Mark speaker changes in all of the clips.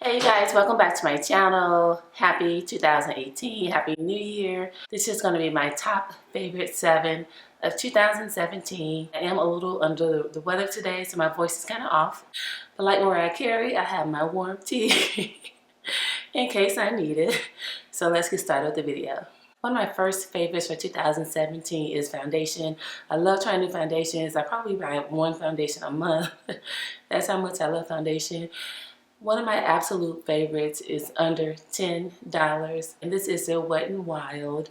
Speaker 1: Hey you guys, welcome back to my channel. Happy 2018, Happy New Year. This is going to be my top favorite 7 of 2017. I am a little under the weather today, so my voice is kind of off. But like Mariah Carey, I have my warm tea in case I need it. So let's get started with the video. One of my first favorites for 2017 is foundation. I love trying new foundations. I probably buy one foundation a month. That's how much I love foundation. One of my absolute favorites is under $10, and this is the Wet n Wild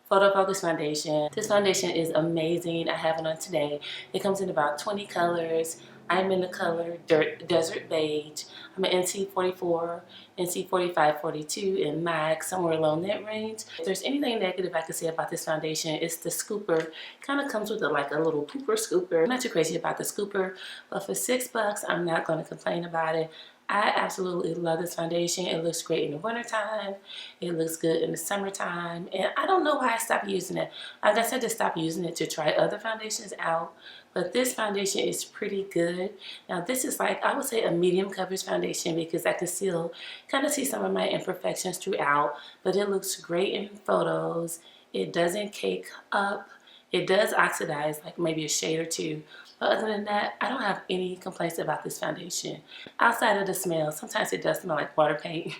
Speaker 1: Photo Focus Foundation. This foundation is amazing. I have it on today. It comes in about 20 colors. I'm in the color Desert Beige. I'm an NC44, NC45, 42, and MAC, somewhere along that range. If there's anything negative I can say about this foundation, it's the scooper. Kind of comes with like a little pooper scooper. I'm not too crazy about the scooper, but for $6, I'm not going to complain about it. I absolutely love this foundation. It looks great in the wintertime. It looks good in the summertime. And I don't know why I stopped using it. I guess I just stopped using it to try other foundations out. But this foundation is pretty good. Now this is like, I would say a medium coverage foundation because I can still kind of see some of my imperfections throughout. But it looks great in photos. It doesn't cake up. It does oxidize like maybe a shade or two. But other than that, I don't have any complaints about this foundation. Outside of the smell, sometimes it does smell like water paint.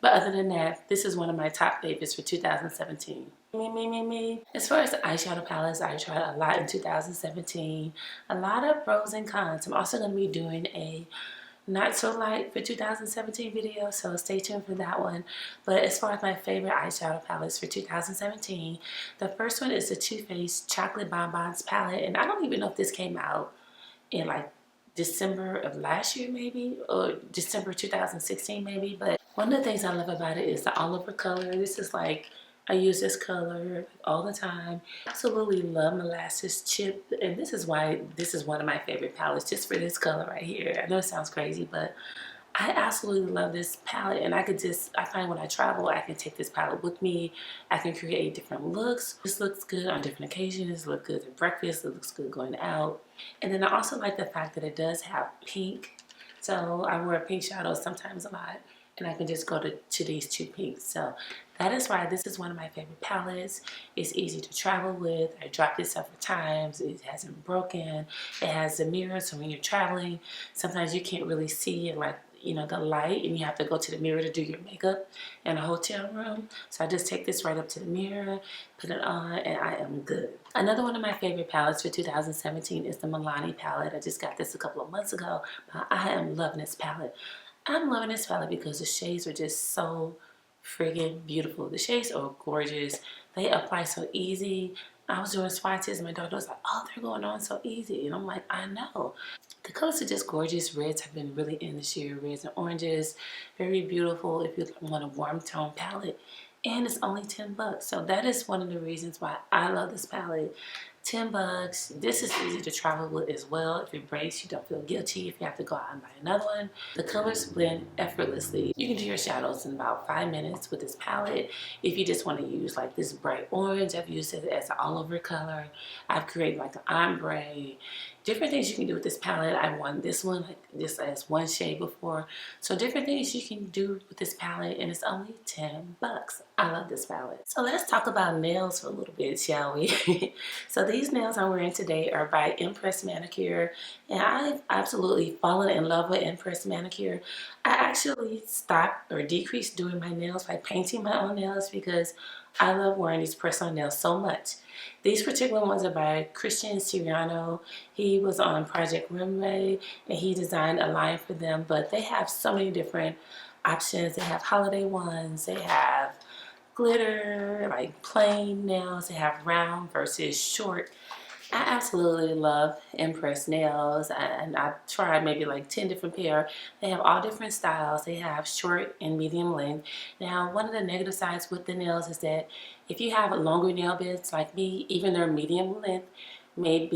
Speaker 1: But other than that, this is one of my top favorites for 2017. Me. As far as the eyeshadow palettes, I tried a lot in 2017. A lot of pros and cons. I'm also going to be doing a not so light for 2017 video, so stay tuned for that one. But as far as my favorite eyeshadow palettes for 2017, the first one is the Too Faced Chocolate Bonbons palette, and I don't even know if this came out in like December of last year maybe, or December 2016 maybe. But one of the things I love about it is the all over color. This is like, I use this color all the time. Absolutely love molasses chip, and this is why this is one of my favorite palettes, just for this color right here. I know it sounds crazy, but I absolutely love this palette, and I find when I travel, I can take this palette with me. I can create different looks. This looks good on different occasions. It looks good at breakfast. It looks good going out. And then I also like the fact that it does have pink. So I wear pink shadows sometimes a lot, and I can just go to these two pinks. So that is why this is one of my favorite palettes. It's easy to travel with. I dropped it several times. It hasn't broken. It has a mirror, so when you're traveling, sometimes you can't really see it like, you know, the light, and you have to go to the mirror to do your makeup in a hotel room. So I just take this right up to the mirror, put it on, and I am good. Another one of my favorite palettes for 2017 is the Milani palette. I just got this a couple of months ago, but I am loving this palette. I'm loving this palette because the shades are just so friggin' beautiful. The shades are gorgeous. They apply so easy. I was doing swatches and my daughter was like, oh, they're going on so easy. And I'm like, I know. The colors are just gorgeous. Reds have been really in this year. Reds and oranges. Very beautiful if you want a warm tone palette. And it's only $10. So that is one of the reasons why I love this palette. $10. This is easy to travel with as well. If it breaks, you don't feel guilty if you have to go out and buy another one. The colors blend effortlessly. You can do your shadows in about 5 minutes with this palette. If you just want to use like this bright orange, I've used it as an all over color. I've created like an ombre. Different things you can do with this palette. I won this one just as one shade before. So different things you can do with this palette, and it's only $10. I love this palette. So let's talk about nails for a little bit, shall we? So these nails I'm wearing today are by Impress Manicure, and I've absolutely fallen in love with Impress Manicure. I actually stopped or decreased doing my nails by painting my own nails because I love wearing these press-on nails so much. These particular ones are by Christian Siriano. He was on Project Runway and he designed a line for them, but they have so many different options. They have holiday ones, they have glitter, like plain nails, they have round versus short. I absolutely love Impress nails, and I've tried maybe like 10 different pair. They have all different styles. They have short and medium length. Now, one of the negative sides with the nails is that if you have longer nail beds like me, even their medium length may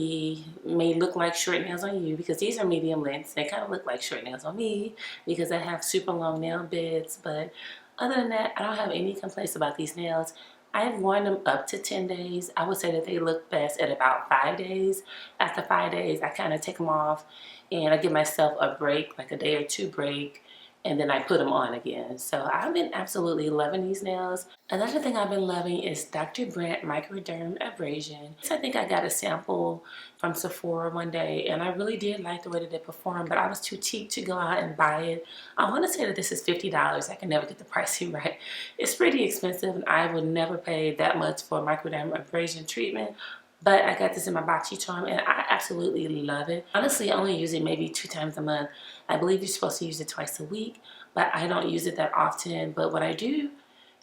Speaker 1: look like short nails on you, because these are medium lengths. They kind of look like short nails on me because I have super long nail beds. But other than that, I don't have any complaints about these nails. I've worn them up to 10 days. I would say that they look best at about 5 days. After 5 days, I kind of take them off and I give myself a break, like a day or two break, and then I put them on again. So I've been absolutely loving these nails. Another thing I've been loving is Dr. Brandt Microderm Abrasion. I think I got a sample from Sephora one day, and I really did like the way that it performed, but I was too cheap to go out and buy it. I want to say that this is $50. I can never get the pricing right. It's pretty expensive, and I would never pay that much for a microderm abrasion treatment. But I got this in my boxy charm, and I absolutely love it. Honestly, I only use it maybe 2 times a month. I believe you're supposed to use it twice a week, but I don't use it that often. But what I do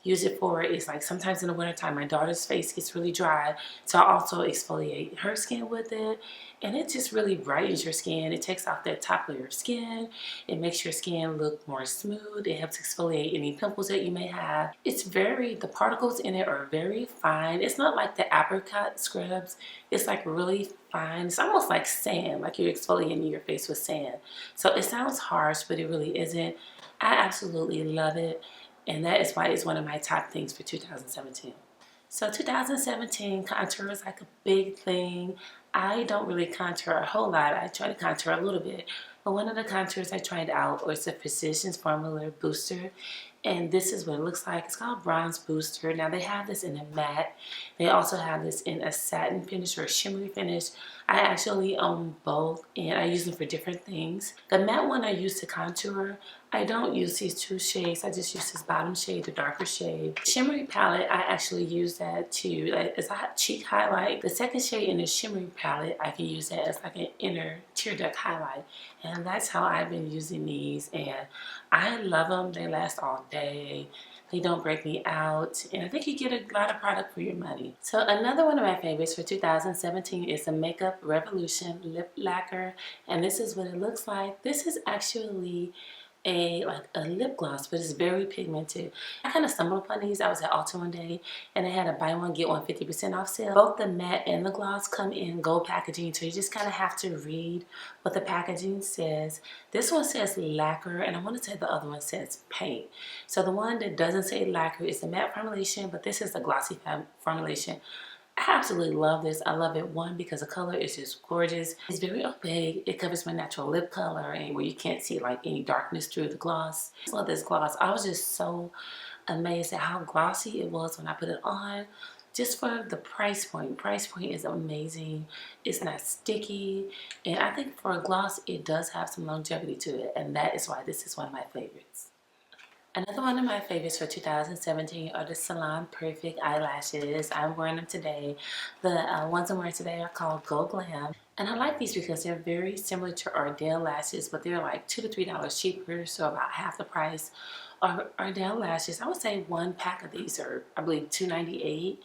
Speaker 1: use it for is, like, sometimes in the wintertime my daughter's face gets really dry, so I also exfoliate her skin with it, and it just really brightens your skin. It takes off that top layer of skin. It makes your skin look more smooth. It helps exfoliate any pimples that you may have. The particles in it are very fine. It's not like the apricot scrubs. It's like really fine. It's almost like sand, like you're exfoliating your face with sand. So it sounds harsh, but it really isn't. I absolutely love it, and that is why it's one of my top things for 2017. So 2017, contour is like a big thing. I don't really contour a whole lot. I try to contour a little bit. But one of the contours I tried out was the Physicians Formula Booster. And this is what it looks like. It's called Bronze Booster. Now they have this in a matte. They also have this in a satin finish or a shimmery finish. I actually own both, and I use them for different things. The matte one I use to contour. I don't use these 2 shades. I just use this bottom shade, the darker shade. Shimmery palette, I actually use that to, like, as a cheek highlight. The second shade in the shimmery palette, I can use that as like an inner tear duct highlight. And that's how I've been using these, and I love them. They last all day. They don't break me out, and I think you get a lot of product for your money. So another one of my favorites for 2017 is the Makeup Revolution Lip Lacquer, and this is what it looks like. This is actually like a lip gloss, but it's very pigmented. I kind of stumbled upon these. I was at Ulta one day, and they had a buy one get one 50% off sale. Both the matte and the gloss come in gold packaging, so you just kind of have to read what the packaging says. This one says lacquer, and I want to say the other one says paint. So the one that doesn't say lacquer is the matte formulation, but this is the glossy formulation. I absolutely love this. I love it, one, because the color is just gorgeous. It's very opaque. It covers my natural lip color, and where you can't see like any darkness through the gloss. I love this gloss. I was just so amazed at how glossy it was when I put it on. Just for the price point. Price point is amazing. It's not sticky. And I think for a gloss, it does have some longevity to it. And that is why this is one of my favorites. Another one of my favorites for 2017 are the Salon Perfect eyelashes. I'm wearing them today. The ones I'm wearing today are called Go Glam. And I like these because they're very similar to Ardell lashes, but they're like $2 to $3 cheaper, so about half the price. Ardell lashes, I would say one pack of these are, I believe, $2.98,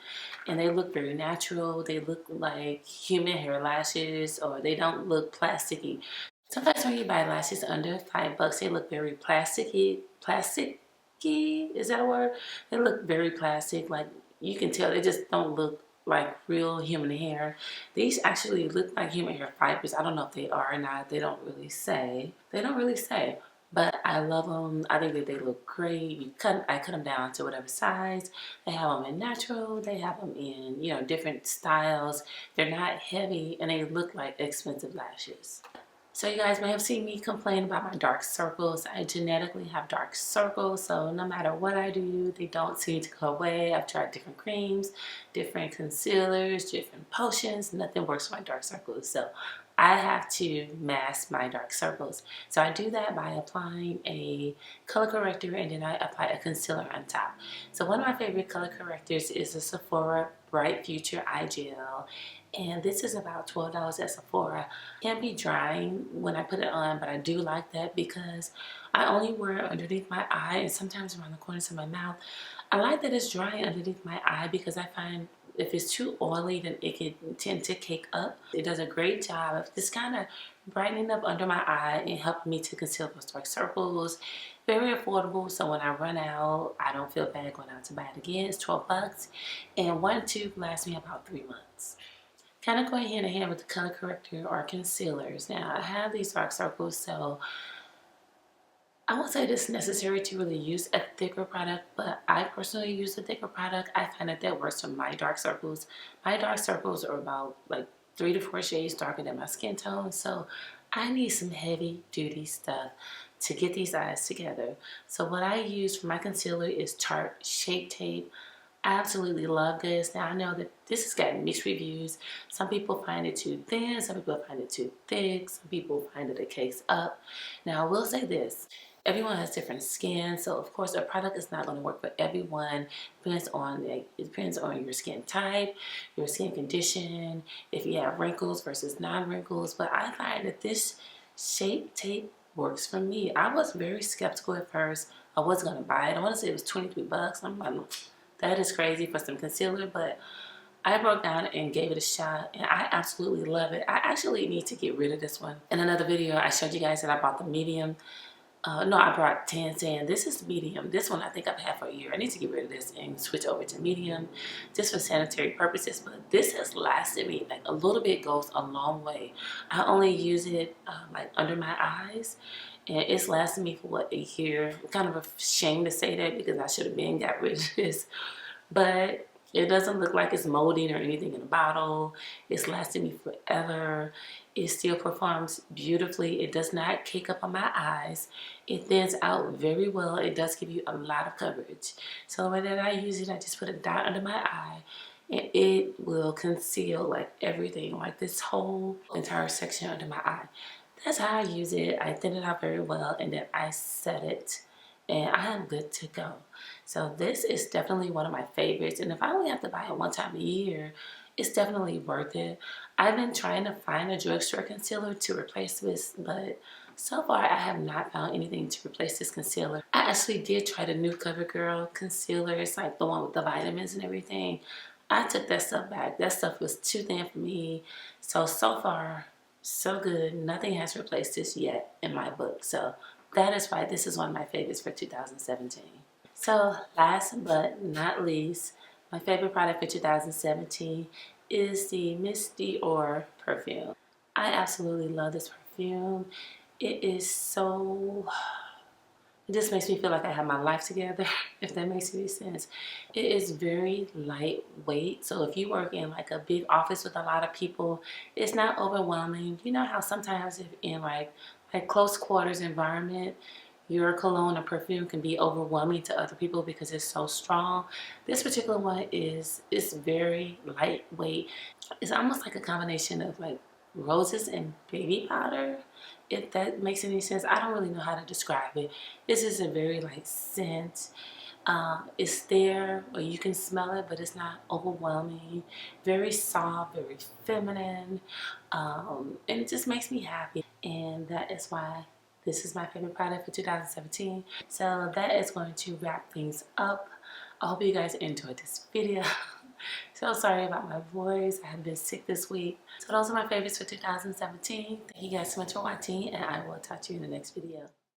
Speaker 1: and they look very natural. They look like human hair lashes, or they don't look plasticky. Sometimes when you buy lashes under $5, they look very plasticky. Plasticky, is that a word? They look very plastic. Like, you can tell they just don't look like real human hair. These actually look like human hair fibers. I don't know if they are or not. They don't really say. They don't really say. But I love them. I think that they look great. I cut them down to whatever size. They have them in natural. They have them in, different styles. They're not heavy, and they look like expensive lashes. So you guys may have seen me complain about my dark circles. I genetically have dark circles, so no matter what I do, they don't seem to go away. I've tried different creams, different concealers, different potions. Nothing works for my dark circles, so I have to mask my dark circles. So I do that by applying a color corrector, and then I apply a concealer on top. So one of my favorite color correctors is the Sephora Bright Future Eye Gel. And this is about $12 at Sephora. It can be drying when I put it on, but I do like that because I only wear it underneath my eye and sometimes around the corners of my mouth. I like that it's drying underneath my eye because I find if it's too oily, then it can tend to cake up. It does a great job of just kind of brightening up under my eye and helping me to conceal those dark circles. Very affordable, so when I run out, I don't feel bad going out to buy it again. It's $12, and one tube lasts me about 3 months. Kind of going hand in hand with the color corrector or concealers. Now, I have these dark circles, so I won't say it's necessary to really use a thicker product, but I personally use a thicker product. I find that works for my dark circles. My dark circles are about like 3 to 4 shades darker than my skin tone, so I need some heavy duty stuff to get these eyes together. So what I use for my concealer is Tarte Shape Tape. I absolutely love this. Now I know that this has gotten mixed reviews. Some people find it too thin, some people find it too thick, some people find it a case up. Now I will say this, everyone has different skin, so of course a product is not going to work for everyone. It depends on your skin type, your skin condition, if you have wrinkles versus non-wrinkles. But I find that this Shape Tape works for me. I was very skeptical at first. I wasn't going to buy it. I want to say it was 23 bucks. I'm like, that is crazy for some concealer, but I broke down and gave it a shot, and I absolutely love it. I actually need to get rid of this one. In another video, I showed you guys that I bought the medium. No, I brought 10 saying this is the medium. This one I think I've had for a year. I need to get rid of this and switch over to medium just for sanitary purposes. But this has lasted me, like a little bit goes a long way. I only use it like under my eyes, and it's lasted me for what, a year. I'm kind of ashamed to say that because I should have been got rid of this. But it doesn't look like it's molding or anything in a bottle. It's lasted me forever. It still performs beautifully. It does not cake up on my eyes. It thins out very well. It does give you a lot of coverage. So the way that I use it, I just put a dot under my eye, and it will conceal like everything, like this whole entire section under my eye. That's how I use it. I thin it out very well, and then I set it, and I am good to go. So this is definitely one of my favorites, and if I only have to buy it one time a year, it's definitely worth it. I've been trying to find a drugstore concealer to replace this, but so far I have not found anything to replace this concealer. I actually did try the new CoverGirl concealer. It's like the one with the vitamins and everything. I took that stuff back. That stuff was too thin for me. So far, so good. Nothing has replaced this yet in my book. So that is why this is one of my favorites for 2017. So last but not least, my favorite product for 2017 is the Miss Dior perfume. I absolutely love this perfume. It is so... It just makes me feel like I have my life together, if that makes any sense. It is very lightweight, so if you work in like a big office with a lot of people, it's not overwhelming. You know how sometimes if in like close quarters environment, your cologne or perfume can be overwhelming to other people because it's so strong. This particular one is very lightweight. It's almost like a combination of like roses and baby powder, if that makes any sense. I don't really know how to describe it. This is a very light scent. It's there, or you can smell it, but it's not overwhelming. Very soft, very feminine, and it just makes me happy. And that is why this is my favorite product for 2017. So that is going to wrap things up. I hope you guys enjoyed this video. So sorry about my voice. I have been sick this week. So those are my favorites for 2017. Thank you guys so much for watching, and I will talk to you in the next video.